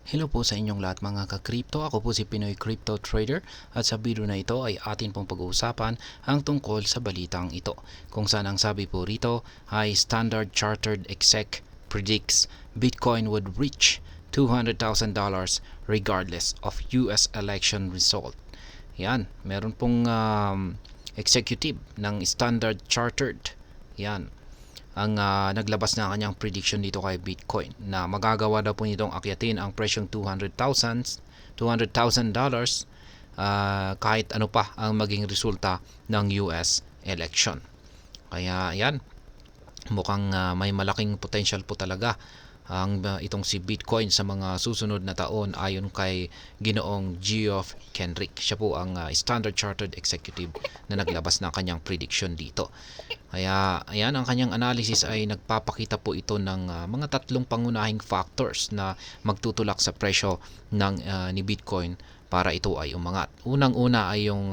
Hello po sa inyong lahat mga ka-crypto. Ako po si Pinoy Crypto Trader at sa video na ito ay atin pong pag-uusapan ang tungkol sa balitang ito. Kung saan ang sabi po rito ay Standard Chartered Exec predicts Bitcoin would reach $200,000 regardless of US election result. Yan, meron pong executive ng Standard Chartered. Yan, ang naglabas na kanyang prediction dito kay Bitcoin na magagawa daw po nitong akyatin ang presyong $200,000 kahit ano pa ang maging resulta ng US election. Kaya yan, mukhang may malaking potential po talaga ang itong si Bitcoin sa mga susunod na taon ayon kay Ginoong Geoff Kendrick. Siya po ang Standard Chartered Executive na naglabas ng kanyang prediction dito. Kaya ayan, ang kanyang analysis ay nagpapakita po ito ng mga tatlong pangunahing factors na magtutulak sa presyo ng ni Bitcoin para ito ay umangat. Unang-una ay yung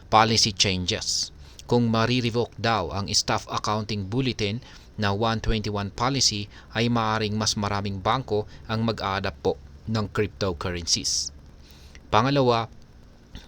policy changes. Kung marirevoke daw ang Staff Accounting Bulletin na 121 policy ay maaaring mas maraming bangko ang mag-a-adapt po ng cryptocurrencies. Pangalawa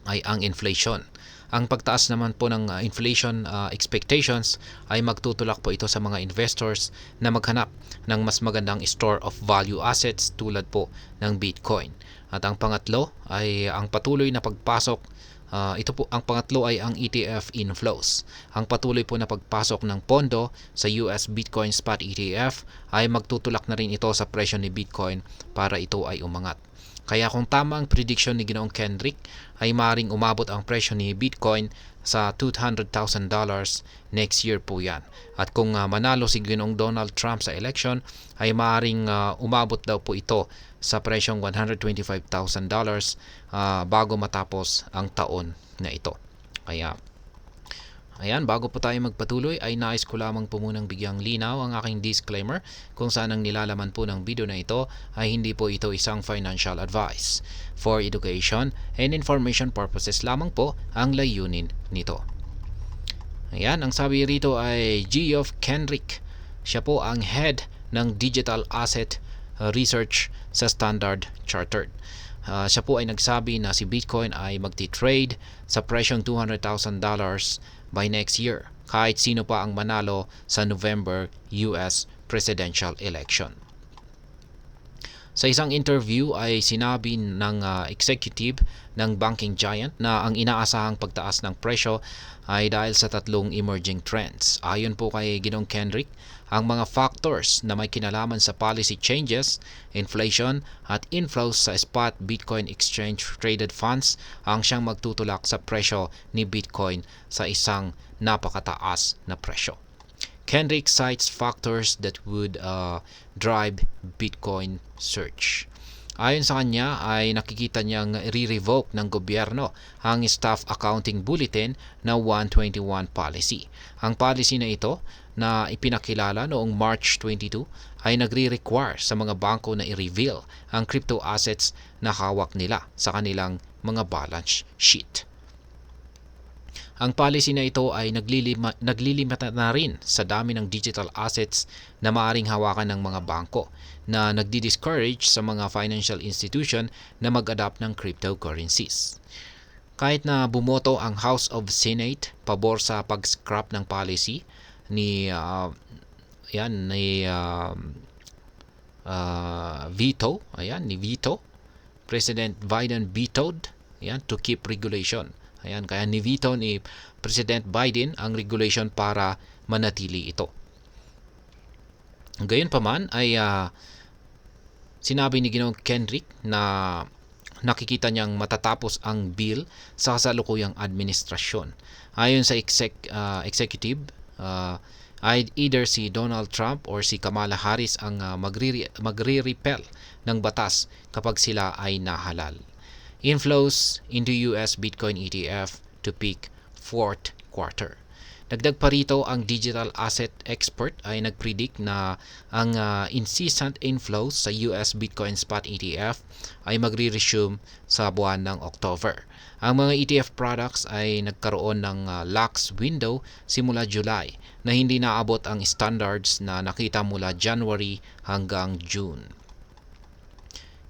ay ang inflation. Ang pagtaas naman po ng inflation expectations ay magtutulak po ito sa mga investors na maghanap ng mas magandang store of value assets tulad po ng Bitcoin. At ang pangatlo ay ang patuloy na pagpasok ito po, ang pangatlo ay ang ETF inflows. Ang patuloy po na pagpasok ng pondo sa US Bitcoin Spot ETF ay magtutulak na rin ito sa presyo ni Bitcoin para ito ay umangat. Kaya kung tama ang prediction ni Ginoong Kendrick ay maaaring umabot ang presyo ni Bitcoin sa $200,000 next year po yan. At kung manalo si Ginoong Donald Trump sa election ay maaaring umabot daw po ito sa presyong $125,000 bago matapos ang taon na ito. Kaya ayan, bago po tayo magpatuloy ay nais ko lamang po munang bigyang linaw ang aking disclaimer kung saan ang nilalaman po ng video na ito ay hindi po ito isang financial advice. For education and information purposes lamang po ang layunin nito. Ayan, ang sabi rito ay Geoff Kendrick. Siya po ang head ng digital asset research sa Standard Chartered. Siya po ay nagsabi na si Bitcoin ay magti-trade sa presyong $200,000 by next year kahit sino pa ang manalo sa November US presidential election. Sa isang interview ay sinabi ng executive ng banking giant na ang inaasahang pagtaas ng presyo ay dahil sa tatlong emerging trends. Ayon po kay Ginoong Kendrick, ang mga factors na may kinalaman sa policy changes, inflation at inflows sa spot Bitcoin exchange traded funds ang siyang magtutulak sa presyo ni Bitcoin sa isang napakataas na presyo. Kendrick cites factors that would drive Bitcoin surge. Ayon sa kanya ay nakikita niyang re-revoke ng gobyerno ang Staff Accounting Bulletin na 121 policy. Ang policy na ito na ipinakilala noong March 22 ay nagre-require sa mga bangko na i-reveal ang crypto assets na hawak nila sa kanilang mga balance sheet. Ang policy na ito ay naglilimita na rin sa dami ng digital assets na maaaring hawakan ng mga bangko na nagdi-discourage sa mga financial institution na mag-adapt ng cryptocurrencies. Kahit na bumoto ang House of Senate pabor sa pag-scrap ng policy ni Veto, President Biden vetoed to keep regulation. Ayan, kaya ni-veto ni President Biden ang regulation para manatili ito. Gayunpaman ay sinabi ni Ginoong Kendrick na nakikita niyang matatapos ang bill sa kasalukuyang administrasyon. Ayon sa executive, either si Donald Trump or si Kamala Harris ang magre-repeal ng batas kapag sila ay nahalal. Inflows into US Bitcoin ETF to peak fourth quarter. Dagdag pa rito, ang digital asset expert ay nagpredict na ang incessant inflows sa US Bitcoin Spot ETF ay magre-resume sa buwan ng October. Ang mga ETF products ay nagkaroon ng lax window simula July na hindi naabot ang standards na nakita mula January hanggang June.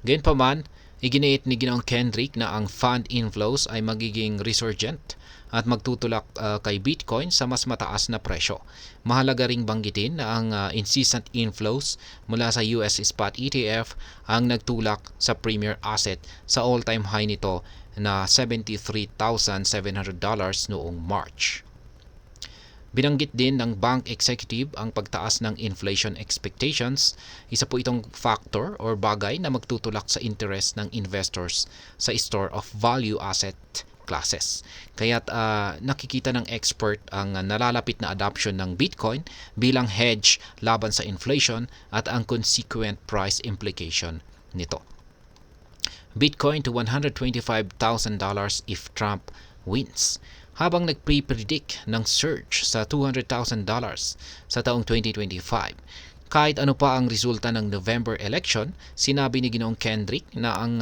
Gayunpaman, iginiit ni Ginoong Kendrick na ang fund inflows ay magiging resurgent at magtutulak kay Bitcoin sa mas mataas na presyo. Mahalaga ring banggitin na ang incessant inflows mula sa US spot ETF ang nagtulak sa premier asset sa all-time high nito na $73,700 noong March. Binanggit din ng bank executive ang pagtaas ng inflation expectations. Isa po itong factor or bagay na magtutulak sa interest ng investors sa store of value asset classes. Kaya't nakikita ng expert ang nalalapit na adoption ng Bitcoin bilang hedge laban sa inflation at ang consequent price implication nito. Bitcoin to $125,000 if Trump wins. Habang nagpre-predict ng surge sa $200,000 sa taong 2025. Kahit ano pa ang resulta ng November election, sinabi ni Ginoong Kendrick na ang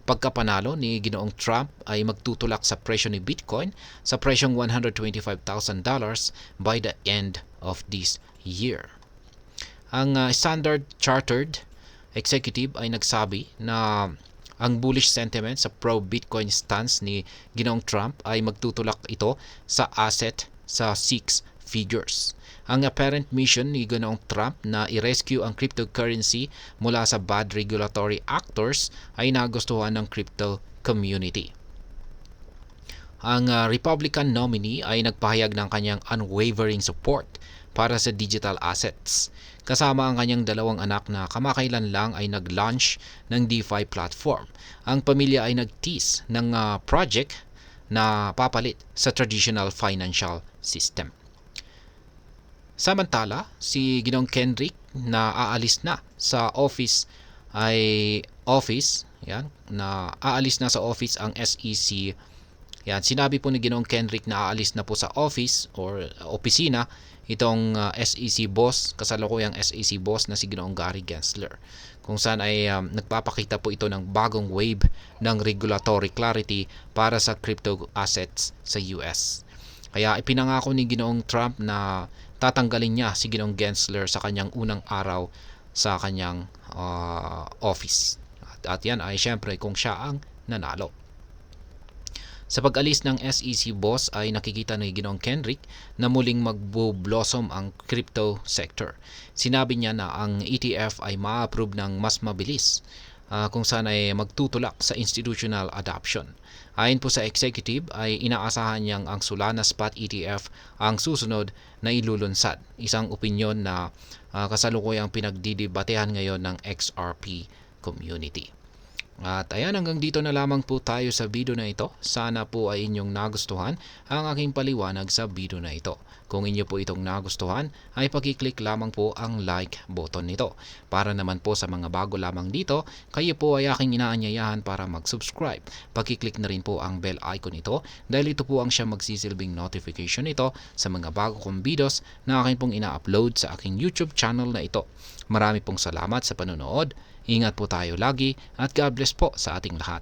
pagkapanalo ni Ginoong Trump ay magtutulak sa presyo ni Bitcoin sa presyong $125,000 by the end of this year. Ang Standard Chartered executive ay nagsabi na ang bullish sentiment sa pro-Bitcoin stance ni Ginoong Trump ay magtutulak ito sa asset sa 6 figures. Ang apparent mission ni Ginoong Trump na i-rescue ang cryptocurrency mula sa bad regulatory actors ay nagustuhan ng crypto community. Ang Republican nominee ay nagpahayag ng kanyang unwavering support para sa digital assets. Kasama ang kanyang dalawang anak na kamakailan lang ay nag-launch ng DeFi platform. Ang pamilya ay nag-tease ng project na papalit sa traditional financial system. Samantala, si Ginoong Kendrick na aalis na sa office na aalis na sa office ang SEC. Yan, sinabi po ni Ginoong Kendrick na aalis na po sa office or opisina itong SEC boss, kasalukuyang SEC boss na si Ginoong Gary Gensler. Kung saan ay nagpapakita po ito ng bagong wave ng regulatory clarity para sa crypto assets sa US. Kaya ipinangako ni Ginoong Trump na tatanggalin niya si Ginoong Gensler sa kanyang unang araw sa kanyang office. At yan ay syempre kung siya ang nanalo. Sa pag-alis ng SEC boss ay nakikita ni Ginoong Kendrick na muling magbo-blossom ang crypto sector. Sinabi niya na ang ETF ay ma-approve ng mas mabilis kung saan ay magtutulak sa institutional adoption. Ayon po sa executive ay inaasahan niyang ang Solana Spot ETF ang susunod na ilulunsad. Isang opinyon na kasalukuyang pinagdidebatehan ngayon ng XRP community. At ayan, hanggang dito na lamang po tayo sa video na ito. Sana po ay inyong nagustuhan ang aking paliwanag sa video na ito. Kung inyo po itong nagustuhan, ay pakiclick lamang po ang like button nito. Para naman po sa mga bago lamang dito, kayo po ay aking inaanyayahan para mag-subscribe. Pakiclick na rin po ang bell icon nito dahil ito po ang siya magsisilbing notification nito sa mga bago kong videos na akin pong ina-upload sa aking YouTube channel na ito. Marami pong salamat sa panonood. Ingat po tayo lagi at God bless po sa ating lahat.